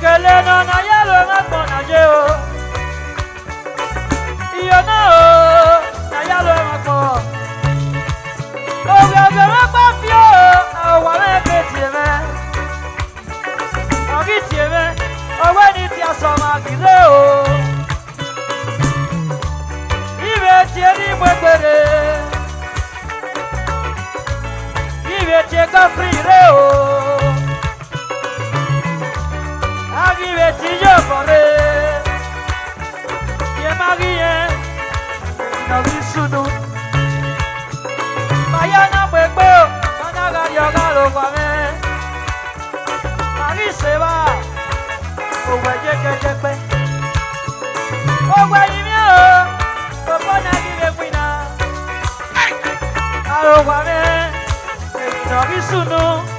Kele no na yalo ngako na jeo. Iyo na o na yalo ngako. Oga ngako fio awa me ketieme. Ogi tieme owe ni ti asoma gile o. Ibe tieni mwekere. Ibe tieka frire o. Agive tiyo kore, ye magie, no visunu. Mayana mwekbo, kana gario galo kwame. Magi seba, owe jeke jekpe. Owe yimio, popo na give kwina. Alo kwame, no visunu.